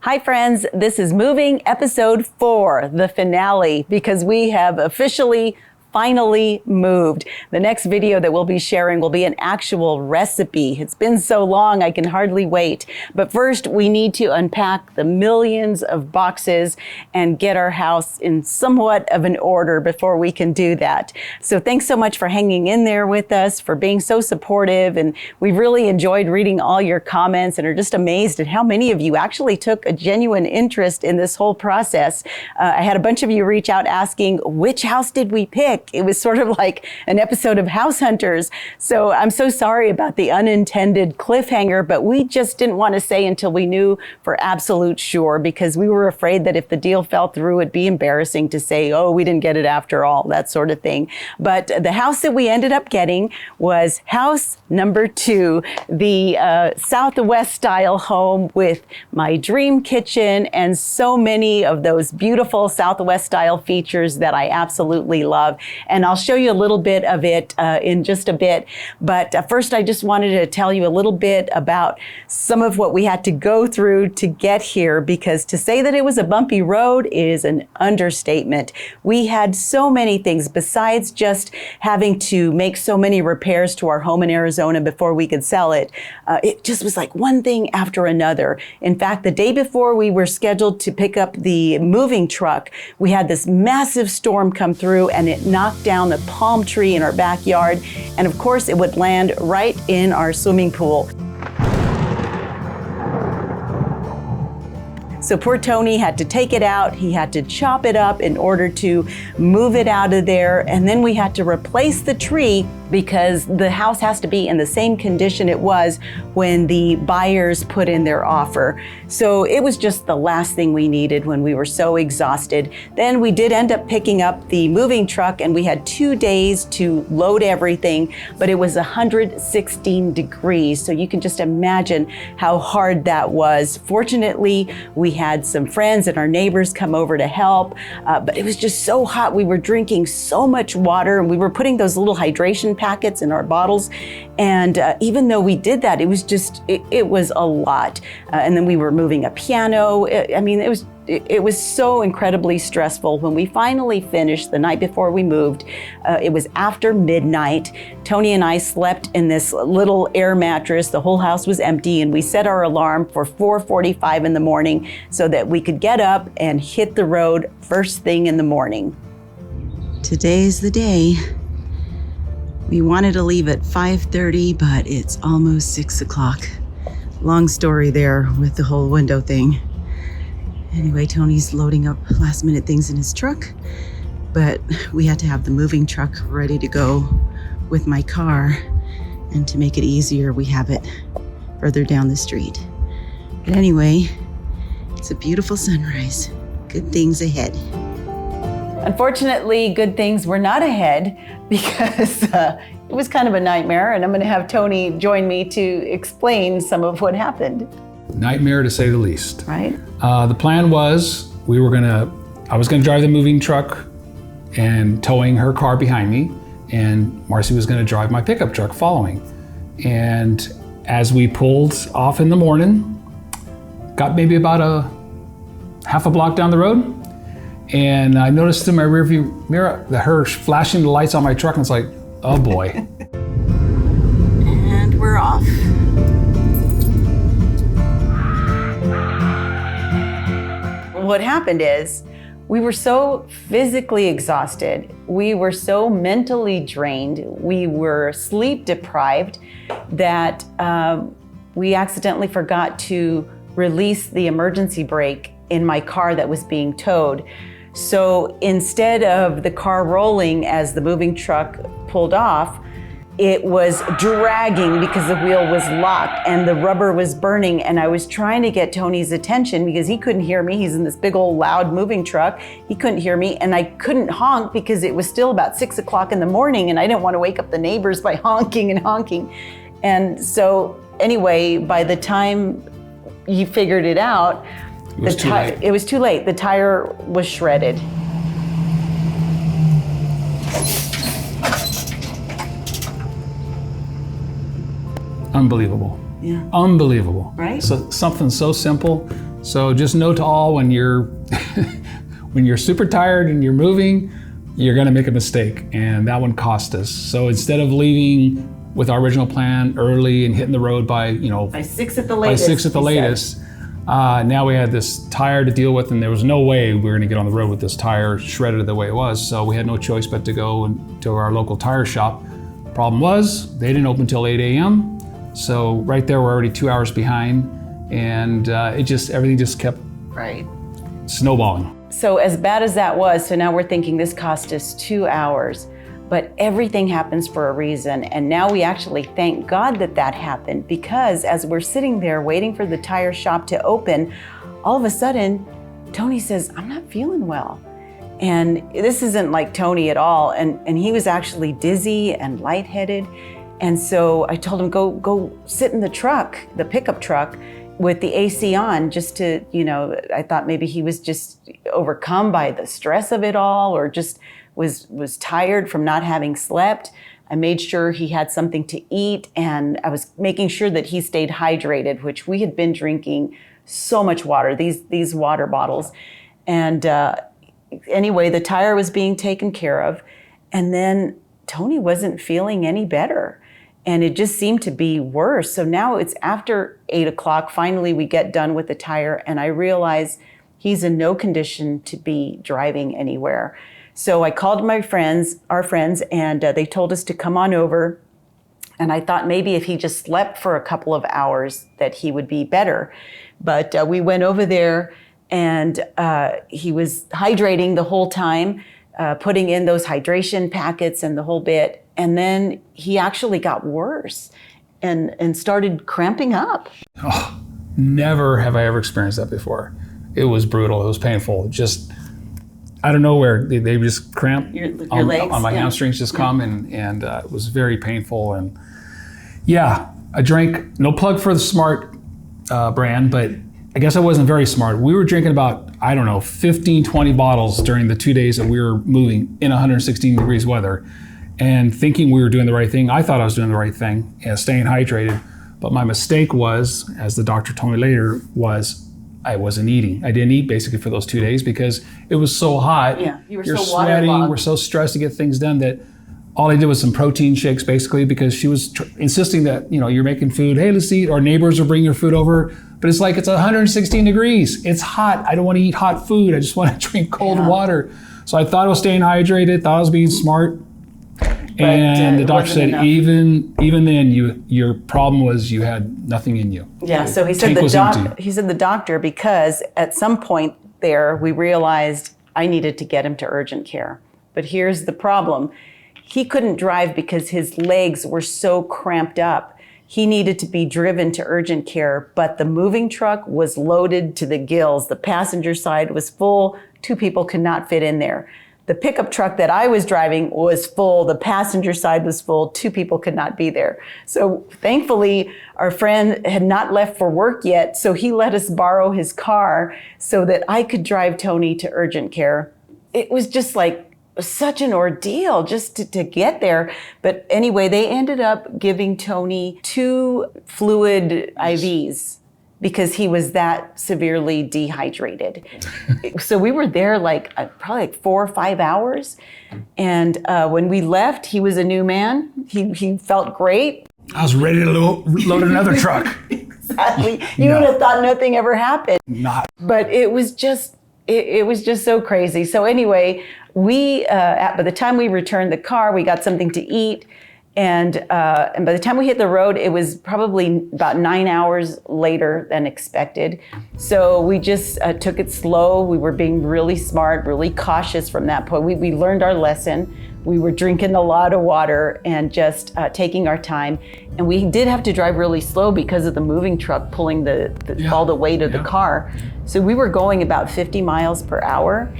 Hi friends, this is Moving episode 4, the finale, because we have finally moved. The next video that we'll be sharing will be an actual recipe. It's been so long, I can hardly wait. But first, we need to unpack the millions of boxes and get our house in somewhat of an order before we can do that. So thanks so much for hanging in there with us, for being so supportive. And we've really enjoyed reading all your comments and are just amazed at how many of you actually took a genuine interest in this whole process. I had a bunch of you reach out asking, which house did we pick? It was sort of like an episode of House Hunters. So I'm so sorry about the unintended cliffhanger, but we just didn't want to say until we knew for absolute sure, because we were afraid that if the deal fell through, it'd be embarrassing to say, oh, we didn't get it after all, that sort of thing. But the house that we ended up getting was house number 2, the Southwest style home with my dream kitchen and so many of those beautiful Southwest style features that I absolutely love. And I'll show you a little bit of it in just a bit. But first, I just wanted to tell you a little bit about some of what we had to go through to get here, because to say that it was a bumpy road is an understatement. We had so many things besides just having to make so many repairs to our home in Arizona before we could sell it. It just was like one thing after another. In fact, the day before we were scheduled to pick up the moving truck, we had this massive storm come through and it knocked down the palm tree in our backyard. And of course, it would land right in our swimming pool. So poor Tony had to take it out. He had to chop it up in order to move it out of there. And then we had to replace the tree because the house has to be in the same condition it was when the buyers put in their offer. So it was just the last thing we needed when we were so exhausted. Then we did end up picking up the moving truck and we had 2 days to load everything, but it was 116 degrees. So you can just imagine how hard that was. Fortunately, we had some friends and our neighbors come over to help, but it was just so hot. We were drinking so much water and we were putting those little hydration packets in our bottles. And even though we did that, it was a lot. And then we were moving a piano. It was so incredibly stressful. When we finally finished the night before we moved, it was after midnight. Tony and I slept in this little air mattress. The whole house was empty, and we set our alarm for 4:45 in the morning so that we could get up and hit the road first thing in the morning. Today's the day. We wanted to leave at 5:30, but it's almost 6 o'clock. Long story there with the whole window thing. Anyway, Tony's loading up last minute things in his truck, but we had to have the moving truck ready to go with my car. And to make it easier, we have it further down the street. But anyway, it's a beautiful sunrise. Good things ahead. Unfortunately, good things were not ahead because it was kind of a nightmare, and I'm going to have Tony join me to explain some of what happened. Nightmare to say the least. Right. The plan was I was gonna drive the moving truck and towing her car behind me, and Marcy was gonna drive my pickup truck following. And as we pulled off in the morning, got maybe about a half a block down the road, and I noticed in my rearview mirror that her flashing the lights on my truck, and it's like, oh boy. And we're off. What happened is we were so physically exhausted. We were so mentally drained. We were sleep deprived that we accidentally forgot to release the emergency brake in my car that was being towed. So instead of the car rolling as the moving truck pulled off, it was dragging because the wheel was locked and the rubber was burning. And I was trying to get Tony's attention because he couldn't hear me. He's in this big old loud moving truck. He couldn't hear me, and I couldn't honk because it was still about 6 o'clock in the morning and I didn't want to wake up the neighbors by honking and honking. And so anyway, by the time you figured it out, it was too late. The tire was shredded. Unbelievable. Yeah. Unbelievable. Right? So something so simple So just note to all, when you're when you're super tired and you're moving, you're gonna make a mistake, and that one cost us. So instead of leaving with our original plan early and hitting the road by 6 at the latest. By 6 at the latest. Now we had this tire to deal with, and there was no way we were going to get on the road with this tire shredded the way it was. So we had no choice but to go to our local tire shop. Problem was, they didn't open until 8 a.m. So right there, we're already 2 hours behind, and everything just kept snowballing. So as bad as that was, so now we're thinking this cost us 2 hours. But everything happens for a reason. And now we actually thank God that happened, because as we're sitting there waiting for the tire shop to open, all of a sudden, Tony says, I'm not feeling well. And this isn't like Tony at all. And he was actually dizzy and lightheaded. And so I told him, go sit in the truck, the pickup truck, with the AC on, just to, I thought maybe he was just overcome by the stress of it all, or just was tired from not having slept. I made sure he had something to eat, and I was making sure that he stayed hydrated, which we had been drinking so much water, these water bottles. And anyway, the tire was being taken care of, and then Tony wasn't feeling any better, and it just seemed to be worse. So now it's after 8 o'clock. Finally, we get done with the tire, and I realize he's in no condition to be driving anywhere. So I called our friends, and they told us to come on over. And I thought maybe if he just slept for a couple of hours that he would be better. But we went over there, and he was hydrating the whole time, putting in those hydration packets and the whole bit. And then he actually got worse and started cramping up. Oh, never have I ever experienced that before. It was brutal. It was painful. Just out of nowhere, they just cramped your legs, on my hamstrings, just come, and it was very painful. And yeah, I drank, no plug for the Smart brand, but I guess I wasn't very smart. We were drinking about, 15, 20 bottles during the 2 days that we were moving in 116 degrees weather, and thinking we were doing the right thing. I thought I was doing the right thing, staying hydrated. But my mistake was, as the doctor told me later, was I wasn't eating. I didn't eat basically for those 2 days because it was so hot. Yeah, you're so sweating. We're so stressed to get things done that all I did was some protein shakes basically, because she was insisting that, you're making food. Hey, let's eat. Our neighbors are bringing your food over. But it's like, it's 116 degrees. It's hot. I don't want to eat hot food. I just want to drink cold water. So I thought I was staying hydrated, thought I was being smart. And the doctor said, even then, your problem was you had nothing in you. Yeah, so he said the doctor, because at some point there we realized I needed to get him to urgent care. But here's the problem. He couldn't drive because his legs were so cramped up. He needed to be driven to urgent care, but the moving truck was loaded to the gills. The passenger side was full. 2 people could not fit in there. The pickup truck that I was driving was full. The passenger side was full. 2 people could not be there. So thankfully, our friend had not left for work yet, so he let us borrow his car so that I could drive Tony to urgent care. It was just like such an ordeal just to get there. But anyway, they ended up giving Tony 2 fluid IVs, because he was that severely dehydrated. So we were there probably 4 or 5 hours. And when we left, he was a new man. He felt great. I was ready to load another truck. Exactly. You would have thought nothing ever happened. Not. But it was just so crazy. So anyway, we by the time we returned the car, we got something to eat. And by the time we hit the road, it was probably about 9 hours later than expected. So we just took it slow. We were being really smart, really cautious from that point. We learned our lesson. We were drinking a lot of water and just taking our time. And we did have to drive really slow because of the moving truck pulling all the weight of the car. So we were going about 50 miles per hour.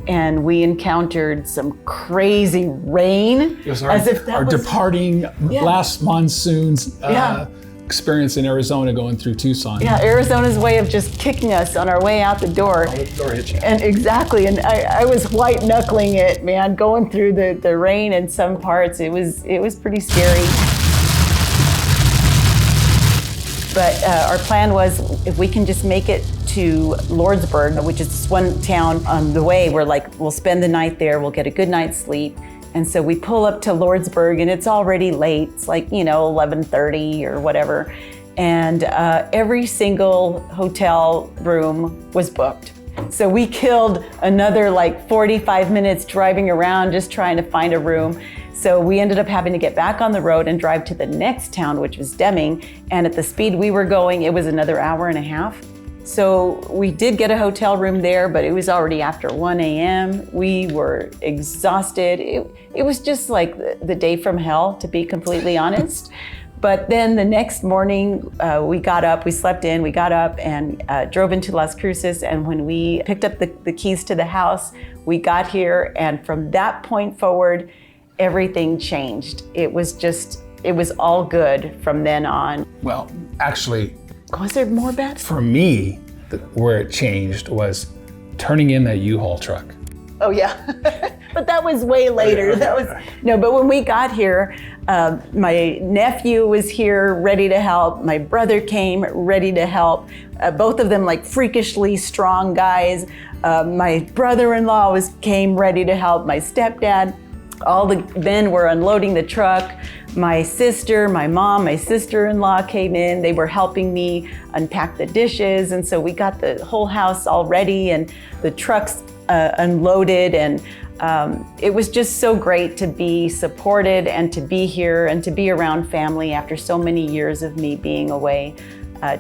And we encountered some crazy rain. It was our departing last monsoon's experience in Arizona going through Tucson. Yeah, Arizona's way of just kicking us on our way out the door. The door hit you. And exactly, and I was white knuckling it, man, going through the rain in some parts. It was pretty scary. But our plan was, if we can just make it to Lordsburg, which is this one town on the way. We're like, we'll spend the night there, we'll get a good night's sleep. And so we pull up to Lordsburg and it's already late. It's like, 11:30 or whatever. And every single hotel room was booked. So we killed another like 45 minutes driving around just trying to find a room. So we ended up having to get back on the road and drive to the next town, which was Deming. And at the speed we were going, it was another hour and a half. So we did get a hotel room there, but it was already after 1 a.m. We were exhausted. It was just like the day from hell, to be completely honest. But then the next morning, we got up, we slept in, we got up and drove into Las Cruces. And when we picked up the keys to the house, we got here. And from that point forward, everything changed. It was all good from then on. Well, actually, was there more bad? For me, where it changed was turning in that U-Haul truck. Oh yeah, but that was way later. But when we got here, my nephew was here ready to help. My brother came ready to help. Both of them like freakishly strong guys. My brother-in-law came ready to help. My stepdad. All the men were unloading the truck. My sister, my mom, my sister-in-law came in. They were helping me unpack the dishes. And so we got the whole house all ready and the trucks unloaded. And it was just so great to be supported and to be here and to be around family after so many years of me being away.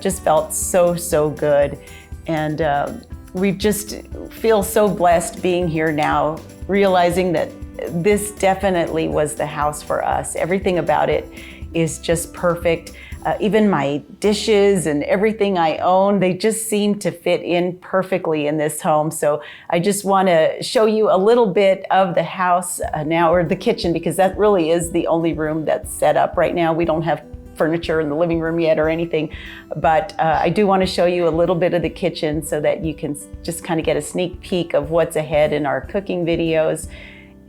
Just felt so good. And we just feel so blessed being here now, realizing that this definitely was the house for us. Everything about it is just perfect. Even my dishes and everything I own, they just seem to fit in perfectly in this home. So I just want to show you a little bit of the house now, or the kitchen, because that really is the only room that's set up right now. We don't have furniture in the living room yet or anything, but I do want to show you a little bit of the kitchen so that you can just kind of get a sneak peek of what's ahead in our cooking videos.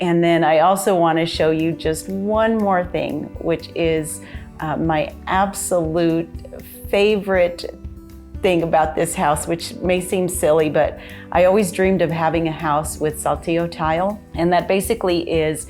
And then I also want to show you just one more thing, which is my absolute favorite thing about this house, which may seem silly, but I always dreamed of having a house with saltillo tile. And that basically is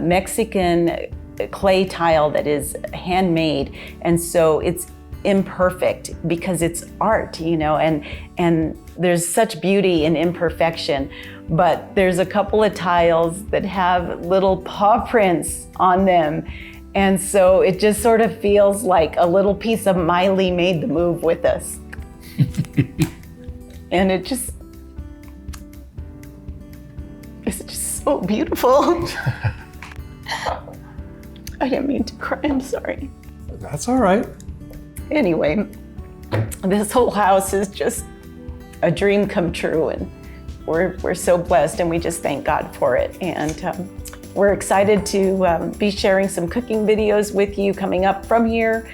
Mexican clay tile that is handmade. And so it's imperfect because it's art, and there's such beauty in imperfection. But there's a couple of tiles that have little paw prints on them. And so it just sort of feels like a little piece of Miley made the move with us. And it's just so beautiful. I didn't mean to cry, I'm sorry. That's all right. Anyway, this whole house is just a dream come true, and we're so blessed, and we just thank God for it. And we're excited to be sharing some cooking videos with you coming up from here,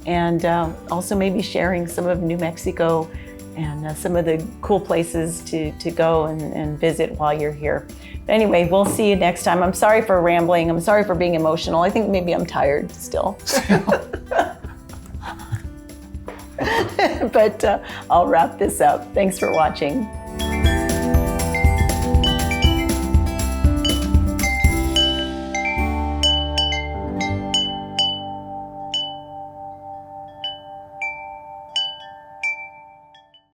and also maybe sharing some of New Mexico and some of the cool places to go and visit while you're here. But anyway, we'll see you next time. I'm sorry for rambling. I'm sorry for being emotional. I think maybe I'm tired still. But I'll wrap this up. Thanks for watching.